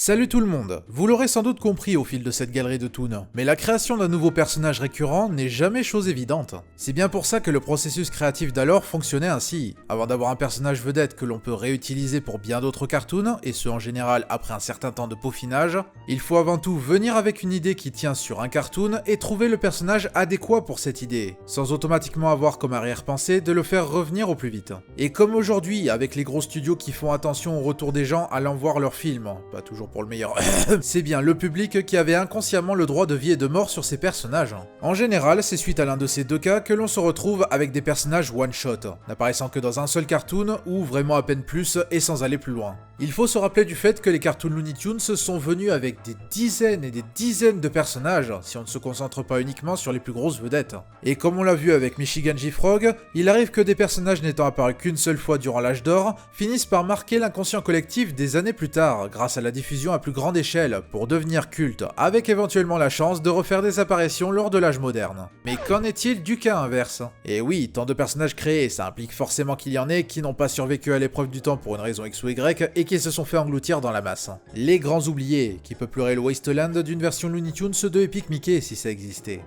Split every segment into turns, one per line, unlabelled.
Salut tout le monde. Vous l'aurez sans doute compris au fil de cette galerie de toons, mais la création d'un nouveau personnage récurrent n'est jamais chose évidente. C'est bien pour ça que le processus créatif d'alors fonctionnait ainsi. Avant d'avoir un personnage vedette que l'on peut réutiliser pour bien d'autres cartoons, et ce en général après un certain temps de peaufinage, il faut avant tout venir avec une idée qui tient sur un cartoon et trouver le personnage adéquat pour cette idée, sans automatiquement avoir comme arrière-pensée de le faire revenir au plus vite. Et comme aujourd'hui, avec les gros studios qui font attention au retour des gens allant voir leurs films, pas toujours pour le meilleur, c'est bien le public qui avait inconsciemment le droit de vie et de mort sur ces personnages. En général, c'est suite à l'un de ces deux cas que l'on se retrouve avec des personnages one-shot, n'apparaissant que dans un seul cartoon ou vraiment à peine plus et sans aller plus loin. Il faut se rappeler du fait que les cartoons Looney Tunes sont venus avec des dizaines et des dizaines de personnages, si on ne se concentre pas uniquement sur les plus grosses vedettes. Et comme on l'a vu avec Michigan J. Frog, il arrive que des personnages n'étant apparus qu'une seule fois durant l'âge d'or finissent par marquer l'inconscient collectif des années plus tard, grâce à la diffusion à plus grande échelle, pour devenir culte, avec éventuellement la chance de refaire des apparitions lors de l'âge moderne. Mais qu'en est-il du cas inverse? Et oui, tant de personnages créés, ça implique forcément qu'il y en ait qui n'ont pas survécu à l'épreuve du temps pour une raison X ou Y, et qui se sont fait engloutir dans la masse. Les grands oubliés, qui peupleraient le Wasteland d'une version Looney Tunes de Epic Mickey si ça existait.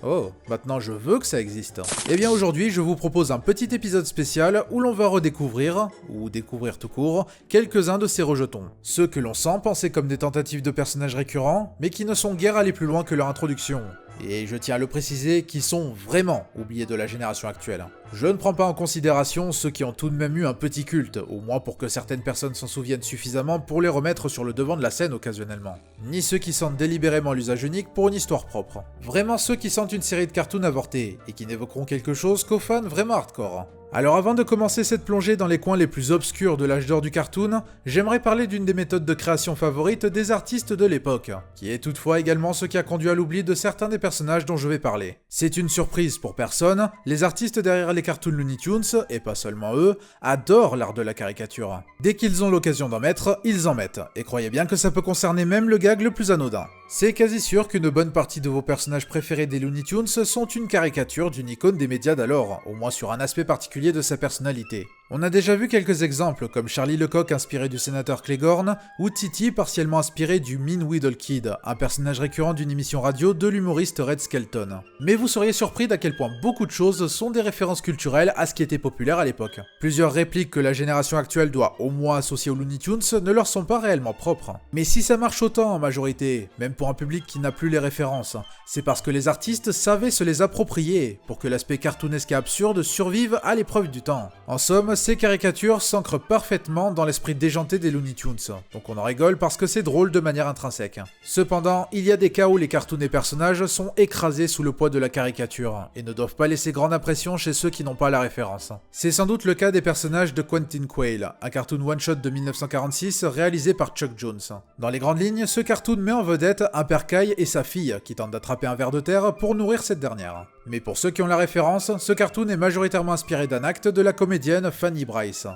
Oh, maintenant je veux que ça existe. Et bien aujourd'hui, je vous propose un petit épisode spécial où l'on va redécouvrir, ou découvrir tout court, quelques-uns de ces rejetons. Ceux que l'on sent penser comme des tentatives de personnages récurrents, mais qui ne sont guère allés plus loin que leur introduction. Et je tiens à le préciser, qui sont vraiment oubliés de la génération actuelle. Je ne prends pas en considération ceux qui ont tout de même eu un petit culte, au moins pour que certaines personnes s'en souviennent suffisamment pour les remettre sur le devant de la scène occasionnellement. Ni ceux qui sentent délibérément l'usage unique pour une histoire propre. Vraiment ceux qui sentent une série de cartoons avortés, et qui n'évoqueront quelque chose qu'aux fans vraiment hardcore. Alors avant de commencer cette plongée dans les coins les plus obscurs de l'âge d'or du cartoon, j'aimerais parler d'une des méthodes de création favorites des artistes de l'époque, qui est toutefois également ce qui a conduit à l'oubli de certains des personnages dont je vais parler. C'est une surprise pour personne, les artistes derrière les cartoons Looney Tunes, et pas seulement eux, adorent l'art de la caricature. Dès qu'ils ont l'occasion d'en mettre, ils en mettent, et croyez bien que ça peut concerner même le gag le plus anodin. C'est quasi sûr qu'une bonne partie de vos personnages préférés des Looney Tunes sont une caricature d'une icône des médias d'alors, au moins sur un aspect particulier de sa personnalité. On a déjà vu quelques exemples, comme Charlie Lecoq inspiré du sénateur Cleghorn, ou Titi partiellement inspiré du Mean Weedle Kid, un personnage récurrent d'une émission radio de l'humoriste Red Skelton. Mais vous seriez surpris d'à quel point beaucoup de choses sont des références culturelles à ce qui était populaire à l'époque. Plusieurs répliques que la génération actuelle doit au moins associer aux Looney Tunes ne leur sont pas réellement propres. Mais si ça marche autant en majorité, même pour un public qui n'a plus les références, c'est parce que les artistes savaient se les approprier, pour que l'aspect cartoonesque et absurde survive à l'épreuve du temps. En somme, ces caricatures s'ancrent parfaitement dans l'esprit déjanté des Looney Tunes, donc on en rigole parce que c'est drôle de manière intrinsèque. Cependant, il y a des cas où les cartoons et personnages sont écrasés sous le poids de la caricature, et ne doivent pas laisser grande impression chez ceux qui n'ont pas la référence. C'est sans doute le cas des personnages de Quentin Quayle, un cartoon one-shot de 1946 réalisé par Chuck Jones. Dans les grandes lignes, ce cartoon met en vedette un père Caille et sa fille, qui tentent d'attraper un ver de terre pour nourrir cette dernière. Mais pour ceux qui ont la référence, ce cartoon est majoritairement inspiré d'un acte de la comédienne Fanny Brice.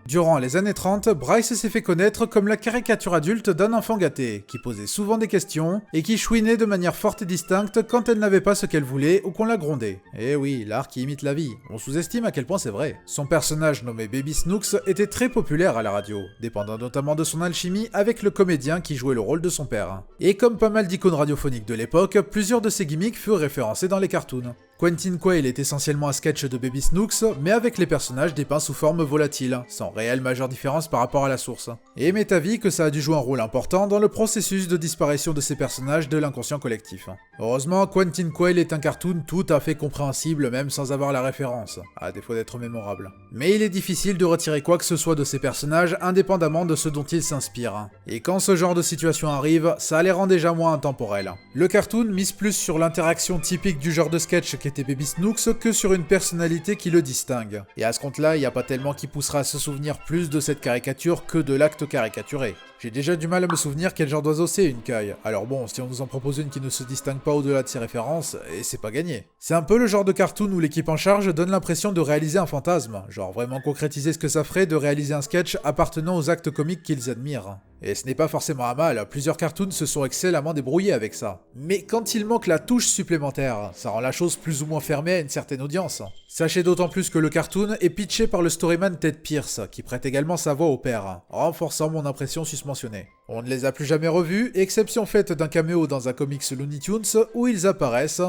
Durant les années 30, Brice s'est fait connaître comme la caricature adulte d'un enfant gâté, qui posait souvent des questions, et qui chouinait de manière forte et distincte quand elle n'avait pas ce qu'elle voulait ou qu'on la grondait. Eh oui, l'art qui imite la vie, on sous-estime à quel point c'est vrai. Son personnage nommé Baby Snooks était très populaire à la radio, dépendant notamment de son alchimie avec le comédien qui jouait le rôle de son père. Et comme pas mal d'icônes radiophoniques de l'époque, plusieurs de ses gimmicks furent référencés dans les cartoons. Quentin Quayle est essentiellement un sketch de Baby Snooks, mais avec les personnages dépeints sous forme volatile, sans réelle majeure différence par rapport à la source. Et m'est avis que ça a dû jouer un rôle important dans le processus de disparition de ces personnages de l'inconscient collectif. Heureusement, Quentin Quayle est un cartoon tout à fait compréhensible même sans avoir la référence, à défaut d'être mémorable. Mais il est difficile de retirer quoi que ce soit de ces personnages indépendamment de ce dont ils s'inspirent. Et quand ce genre de situation arrive, ça les rend déjà moins intemporels. Le cartoon mise plus sur l'interaction typique du genre de sketch qu'était Baby Snooks que sur une personnalité qui le distingue. Et à ce compte-là, il n'y a pas tellement qui poussera à se souvenir plus de cette caricature que de l'acte caricaturé. J'ai déjà du mal à me souvenir quel genre d'oiseau c'est une caille, alors bon, si on nous en propose une qui ne se distingue pas au-delà de ses références, et c'est pas gagné. C'est un peu le genre de cartoon où l'équipe en charge donne l'impression de réaliser un fantasme, genre vraiment concrétiser ce que ça ferait de réaliser un sketch appartenant aux actes comiques qu'ils admirent. Et ce n'est pas forcément un mal, plusieurs cartoons se sont excellemment débrouillés avec ça. Mais quand il manque la touche supplémentaire, ça rend la chose plus ou moins fermée à une certaine audience. Sachez d'autant plus que le cartoon est pitché par le storyman Ted Pierce, qui prête également sa voix au père, renforçant mon impression susmentionnée. On ne les a plus jamais revus, exception faite d'un caméo dans un comics Looney Tunes où ils apparaissent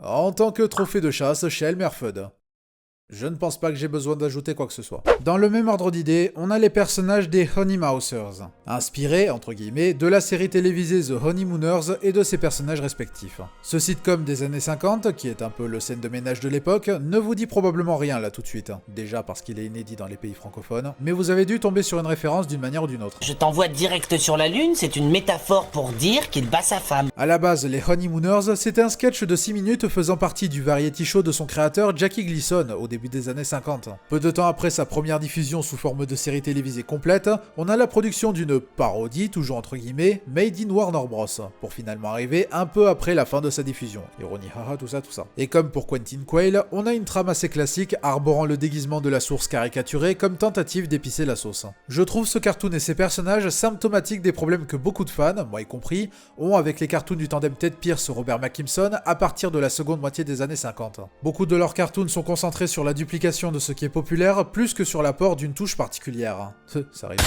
en tant que trophée de chasse chez Elmer Fudd. Je ne pense pas que j'ai besoin d'ajouter quoi que ce soit. Dans le même ordre d'idée, on a les personnages des Honeymousers, inspirés, entre guillemets, de la série télévisée The Honeymooners et de ses personnages respectifs. Ce sitcom des années 50, qui est un peu le scène de ménage de l'époque, ne vous dit probablement rien là tout de suite, déjà parce qu'il est inédit dans les pays francophones, mais vous avez dû tomber sur une référence d'une manière ou d'une autre.
Je t'envoie direct sur la lune, c'est une métaphore pour dire qu'il bat sa femme.
À la base, les Honeymooners, c'était un sketch de 6 minutes faisant partie du variety show de son créateur Jackie Gleason au début des années 50. Peu de temps après sa première diffusion sous forme de série télévisée complète, on a la production d'une parodie, toujours entre guillemets, made in Warner Bros, pour finalement arriver un peu après la fin de sa diffusion. Ironie, haha, tout ça. Et comme pour Quentin Quayle, on a une trame assez classique, arborant le déguisement de la source caricaturée comme tentative d'épicer la sauce. Je trouve ce cartoon et ses personnages symptomatiques des problèmes que beaucoup de fans, moi y compris, ont avec les cartoons du tandem Ted Pierce-Robert McKimson à partir de la seconde moitié des années 50. Beaucoup de leurs cartoons sont concentrés sur la duplication de ce qui est populaire plus que sur l'apport d'une touche particulière. Ça arrive.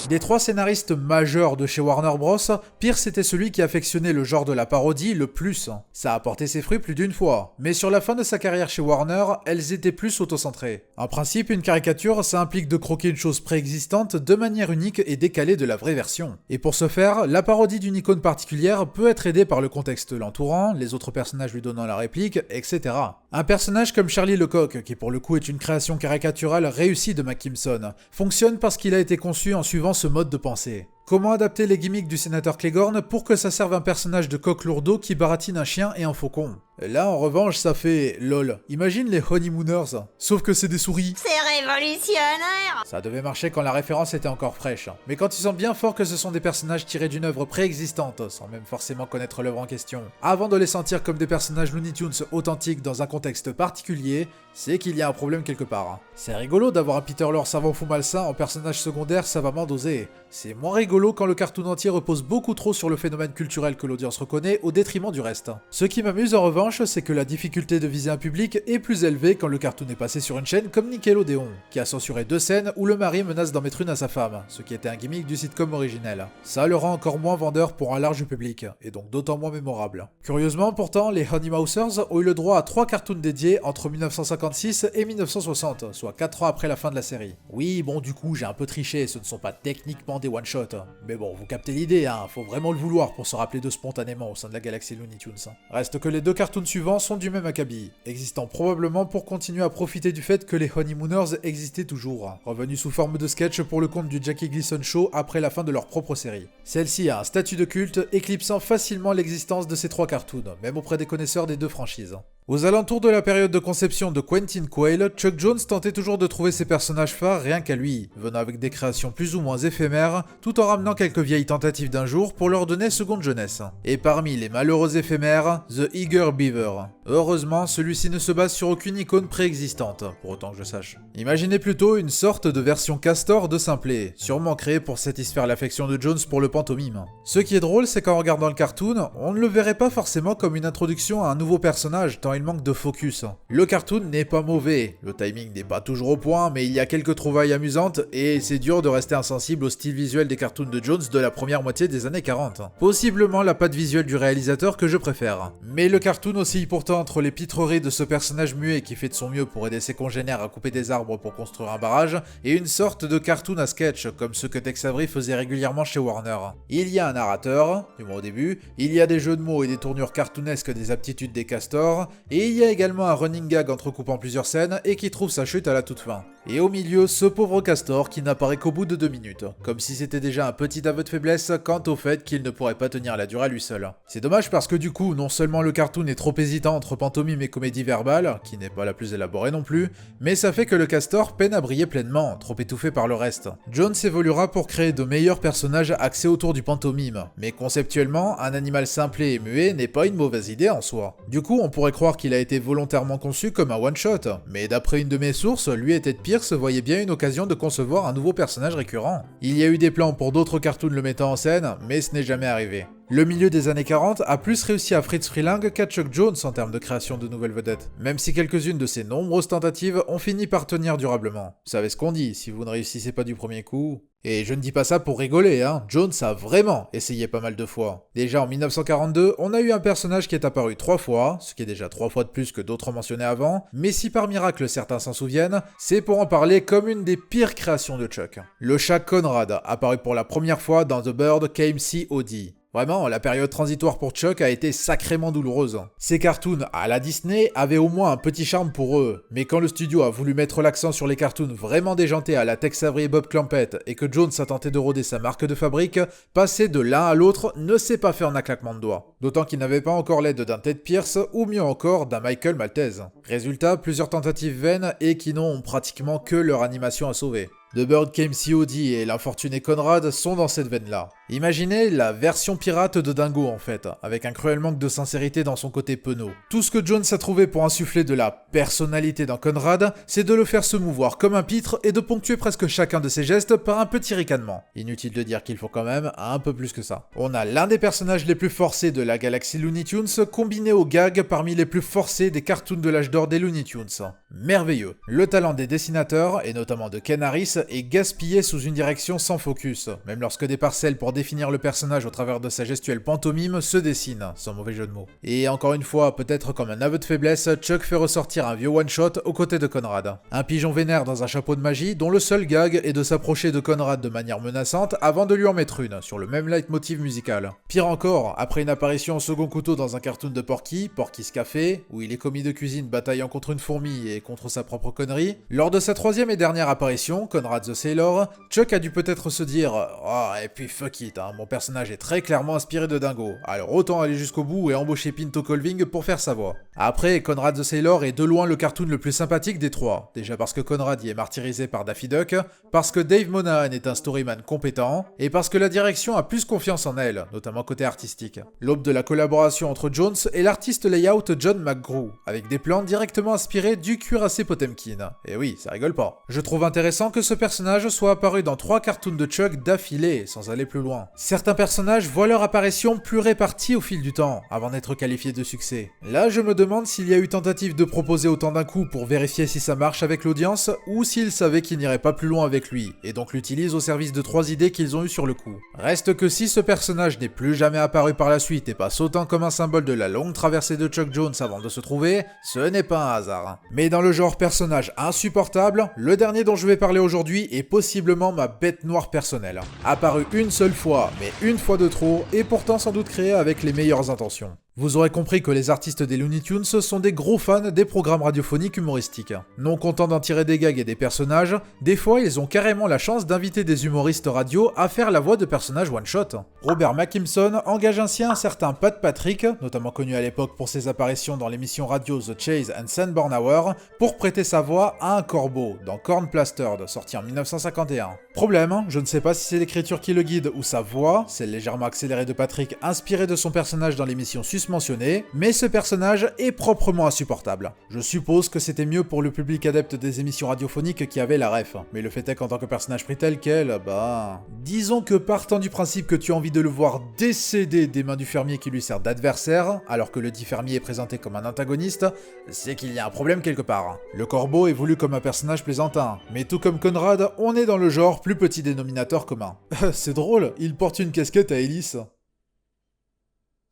Des 3 scénaristes majeurs de chez Warner Bros, Pierce était celui qui affectionnait le genre de la parodie le plus. Ça a porté ses fruits plus d'une fois, mais sur la fin de sa carrière chez Warner, elles étaient plus autocentrées. En principe, une caricature, ça implique de croquer une chose préexistante de manière unique et décalée de la vraie version. Et pour ce faire, la parodie d'une icône particulière peut être aidée par le contexte l'entourant, les autres personnages lui donnant la réplique, etc. Un personnage comme Charlie Lecoq, qui pour le coup est une création caricaturale réussie de McKimson, fonctionne parce qu'il a été conçu en suivant ce mode de pensée. Comment adapter les gimmicks du sénateur Clegorn pour que ça serve un personnage de coq lourdeau qui baratine un chien et un faucon? Là, en revanche, ça fait lol. Imagine les Honeymooners, sauf que c'est des souris.
C'est révolutionnaire!
Ça devait marcher quand la référence était encore fraîche. Mais quand ils sont bien forts que ce sont des personnages tirés d'une œuvre préexistante, sans même forcément connaître l'œuvre en question, avant de les sentir comme des personnages Looney Tunes authentiques dans un contexte particulier, c'est qu'il y a un problème quelque part. C'est rigolo d'avoir un Peter Lorre savant fou malsain en personnage secondaire savamment dosé. C'est moins rigolo quand le cartoon entier repose beaucoup trop sur le phénomène culturel que l'audience reconnaît au détriment du reste. Ce qui m'amuse en revanche, c'est que la difficulté de viser un public est plus élevée quand le cartoon est passé sur une chaîne comme Nickelodeon, qui a censuré 2 scènes où le mari menace d'en mettre une à sa femme, ce qui était un gimmick du sitcom originel. Ça le rend encore moins vendeur pour un large public, et donc d'autant moins mémorable. Curieusement pourtant, les Honeymousers ont eu le droit à 3 cartoons dédiés entre 1956 et 1960, soit 4 ans après la fin de la série. Oui, bon du coup j'ai un peu triché, ce ne sont pas techniquement des one-shots, mais bon, vous captez l'idée, hein, faut vraiment le vouloir pour se rappeler de spontanément au sein de la galaxie Looney Tunes. Reste que les 2 cartoons suivants sont du même acabit, existant probablement pour continuer à profiter du fait que les Honeymooners existaient toujours, revenus sous forme de sketch pour le compte du Jackie Gleason Show après la fin de leur propre série. Celle-ci a un statut de culte, éclipsant facilement l'existence de ces 3 cartoons, même auprès des connaisseurs des 2 franchises. Aux alentours de la période de conception de Quentin Quayle, Chuck Jones tentait toujours de trouver ses personnages phares rien qu'à lui, venant avec des créations plus ou moins éphémères, tout en ramenant quelques vieilles tentatives d'un jour pour leur donner seconde jeunesse. Et parmi les malheureux éphémères, The Eager Beaver. Heureusement, celui-ci ne se base sur aucune icône préexistante, pour autant que je sache. Imaginez plutôt une sorte de version Castor de Simplet, sûrement créée pour satisfaire l'affection de Jones pour le pantomime. Ce qui est drôle, c'est qu'en regardant le cartoon, on ne le verrait pas forcément comme une introduction à un nouveau personnage, tant il manque de focus. Le cartoon n'est pas mauvais, le timing n'est pas toujours au point, mais il y a quelques trouvailles amusantes, et c'est dur de rester insensible au style visuel des cartoons de Jones de la première moitié des années 40. Possiblement la patte visuelle du réalisateur que je préfère. Mais le cartoon oscille pourtant entre les pitreries de ce personnage muet qui fait de son mieux pour aider ses congénères à couper des arbres pour construire un barrage, et une sorte de cartoon à sketch, comme ceux que Tex Avery faisait régulièrement chez Warner. Il y a un narrateur, du moins au début, il y a des jeux de mots et des tournures cartoonesques des aptitudes des castors, et il y a également un running gag entrecoupant plusieurs scènes et qui trouve sa chute à la toute fin. Et au milieu, ce pauvre castor qui n'apparaît qu'au bout de 2 minutes, comme si c'était déjà un petit aveu de faiblesse quant au fait qu'il ne pourrait pas tenir la durée à lui seul. C'est dommage parce que du coup, non seulement le cartoon est trop hésitant entre pantomime et comédie verbale, qui n'est pas la plus élaborée non plus, mais ça fait que le castor peine à briller pleinement, trop étouffé par le reste. Jones évoluera pour créer de meilleurs personnages axés autour du pantomime, mais conceptuellement, un animal simplé et muet n'est pas une mauvaise idée en soi. Du coup, on pourrait croire qu'il a été volontairement conçu comme un one-shot, mais d'après une de mes sources, lui et Ted Pierce voyaient bien une occasion de concevoir un nouveau personnage récurrent. Il y a eu des plans pour d'autres cartoons le mettant en scène, mais ce n'est jamais arrivé. Le milieu des années 40 a plus réussi à Fritz Freleng qu'à Chuck Jones en termes de création de nouvelles vedettes, même si quelques-unes de ces nombreuses tentatives ont fini par tenir durablement. Vous savez ce qu'on dit, si vous ne réussissez pas du premier coup... Et je ne dis pas ça pour rigoler, hein, Jones a vraiment essayé pas mal de fois. Déjà en 1942, on a eu un personnage qui est apparu 3 fois, ce qui est déjà 3 fois de plus que d'autres mentionnés avant, mais si par miracle certains s'en souviennent, c'est pour en parler comme une des pires créations de Chuck. Le chat Conrad, apparu pour la première fois dans The Bird Came COD. Vraiment, la période transitoire pour Chuck a été sacrément douloureuse. Ces cartoons à la Disney avaient au moins un petit charme pour eux, mais quand le studio a voulu mettre l'accent sur les cartoons vraiment déjantés à la Tex Avery et Bob Clampett et que Jones a tenté de rôder sa marque de fabrique, passer de l'un à l'autre ne s'est pas fait en un claquement de doigts. D'autant qu'il n'avait pas encore l'aide d'un Ted Pierce ou mieux encore d'un Michael Maltese. Résultat, plusieurs tentatives vaines et qui n'ont pratiquement que leur animation à sauver. The Bird Came COD et l'infortuné Conrad sont dans cette veine-là. Imaginez la version pirate de Dingo en fait, avec un cruel manque de sincérité dans son côté penaud. Tout ce que Jones a trouvé pour insuffler de la personnalité dans Conrad, c'est de le faire se mouvoir comme un pitre et de ponctuer presque chacun de ses gestes par un petit ricanement. Inutile de dire qu'il faut quand même un peu plus que ça. On a l'un des personnages les plus forcés de la galaxie Looney Tunes combiné aux gags parmi les plus forcés des cartoons de l'âge d'or des Looney Tunes. Merveilleux. Le talent des dessinateurs, et notamment de Ken Harris, est gaspillé sous une direction sans focus, même lorsque des parcelles pour définir le personnage au travers de sa gestuelle pantomime se dessinent, sans mauvais jeu de mots. Et encore une fois, peut-être comme un aveu de faiblesse, Chuck fait ressortir un vieux one-shot aux côtés de Conrad. Un pigeon vénère dans un chapeau de magie dont le seul gag est de s'approcher de Conrad de manière menaçante avant de lui en mettre une, sur le même leitmotiv musical. Pire encore, après une apparition au second couteau dans un cartoon de Porky, Porky's Café, où il est commis de cuisine bataillant contre une fourmi et contre sa propre connerie, lors de sa troisième et dernière apparition, Conrad the Sailor, Chuck a dûu peut-être se dire « Ah, et puis fuck it, hein, mon personnage est très clairement inspiré de Dingo, alors autant aller jusqu'au bout et embaucher Pinto Colving pour faire sa voix. » Après, Conrad the Sailor est de loin le cartoon le plus sympathique des trois, déjà parce que Conrad y est martyrisé par Daffy Duck, parce que Dave Monahan est un storyman compétent, et parce que la direction a plus confiance en elle, notamment côté artistique. L'aube de la collaboration entre Jones et l'artiste layout John McGrew, avec des plans directement inspirés du cuirassé Potemkin. Et oui, ça rigole pas. Je trouve intéressant que ce personnage soit apparu dans 3 cartoons de Chuck d'affilée, sans aller plus loin. Certains personnages voient leur apparition plus répartie au fil du temps, avant d'être qualifiés de succès. Là, je me demande s'il y a eu tentative de proposer autant d'un coup pour vérifier si ça marche avec l'audience, ou s'ils savaient qu'ils n'iraient pas plus loin avec lui, et donc l'utilisent au service de 3 idées qu'ils ont eues sur le coup. Reste que si ce personnage n'est plus jamais apparu par la suite et passe autant comme un symbole de la longue traversée de Chuck Jones avant de se trouver, ce n'est pas un hasard. Mais dans le genre personnage insupportable, le dernier dont je vais parler aujourd'hui est possiblement ma bête noire personnelle. Apparu une seule fois, mais une fois de trop, et pourtant sans doute créé avec les meilleures intentions. Vous aurez compris que les artistes des Looney Tunes sont des gros fans des programmes radiophoniques humoristiques. Non contents d'en tirer des gags et des personnages, des fois ils ont carrément la chance d'inviter des humoristes radio à faire la voix de personnages one-shot. Robert McKimson engage ainsi un certain Pat Patrick, notamment connu à l'époque pour ses apparitions dans l'émission radio The Chase and Sanborn Hour, pour prêter sa voix à un corbeau dans Corn Plastered, sorti en 1951. Problème, je ne sais pas si c'est l'écriture qui le guide ou sa voix, celle légèrement accélérée de Patrick inspirée de son personnage dans l'émission mentionné, mais ce personnage est proprement insupportable. Je suppose que c'était mieux pour le public adepte des émissions radiophoniques qui avait la ref, mais le fait est qu'en tant que personnage pris tel quel, bah... Disons que partant du principe que tu as envie de le voir décéder des mains du fermier qui lui sert d'adversaire, alors que le dit fermier est présenté comme un antagoniste, c'est qu'il y a un problème quelque part. Le corbeau est voulu comme un personnage plaisantin, mais tout comme Conrad, on est dans le genre plus petit dénominateur commun. C'est drôle, il porte une casquette à hélice.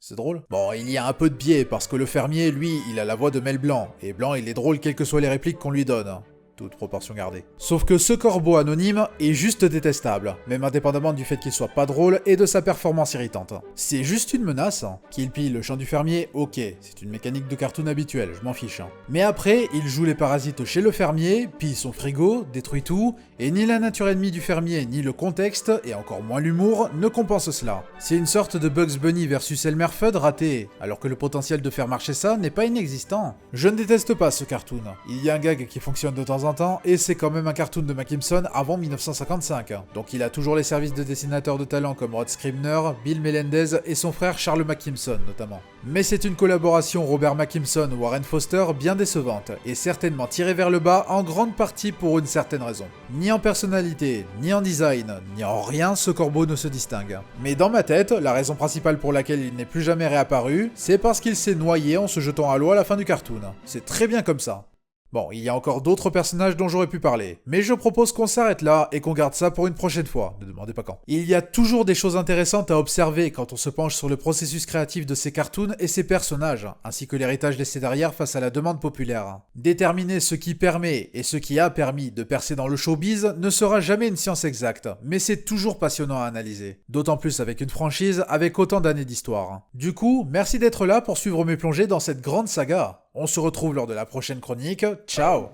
C'est drôle. Bon, il y a un peu de biais, parce que le fermier, lui, il a la voix de Mel Blanc, et Blanc, il est drôle quelles que soient les répliques qu'on lui donne. toute proportion gardée. Sauf que ce corbeau anonyme est juste détestable, même indépendamment du fait qu'il soit pas drôle et de sa performance irritante. C'est juste une menace. Qu'il pille le champ du fermier, ok, c'est une mécanique de cartoon habituelle, je m'en fiche. Mais après, il joue les parasites chez le fermier, pille son frigo, détruit tout, et ni la nature ennemie du fermier, ni le contexte, et encore moins l'humour, ne compensent cela. C'est une sorte de Bugs Bunny versus Elmer Fudd raté, alors que le potentiel de faire marcher ça n'est pas inexistant. Je ne déteste pas ce cartoon. Il y a un gag qui fonctionne de temps en temps, et c'est quand même un cartoon de Mackinson avant 1955. Donc il a toujours les services de dessinateurs de talent comme Rod Scribner, Bill Melendez et son frère Charles Mackinson notamment. Mais c'est une collaboration Robert Mackinson-Warren Foster bien décevante, et certainement tirée vers le bas en grande partie pour une certaine raison. Ni en personnalité, ni en design, ni en rien ce corbeau ne se distingue. Mais dans ma tête, la raison principale pour laquelle il n'est plus jamais réapparu, c'est parce qu'il s'est noyé en se jetant à l'eau à la fin du cartoon. C'est très bien comme ça. Bon, il y a encore d'autres personnages dont j'aurais pu parler, mais je propose qu'on s'arrête là et qu'on garde ça pour une prochaine fois, ne demandez pas quand. Il y a toujours des choses intéressantes à observer quand on se penche sur le processus créatif de ces cartoons et ces personnages, ainsi que l'héritage laissé derrière face à la demande populaire. Déterminer ce qui permet et ce qui a permis de percer dans le showbiz ne sera jamais une science exacte, mais c'est toujours passionnant à analyser. D'autant plus avec une franchise avec autant d'années d'histoire. Du coup, merci d'être là pour suivre mes plongées dans cette grande saga. On se retrouve lors de la prochaine chronique. Ciao!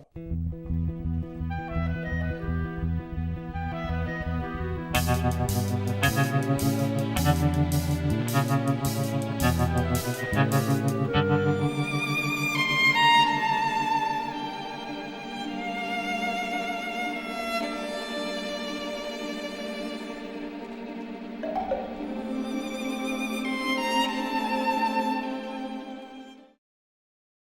Thank you.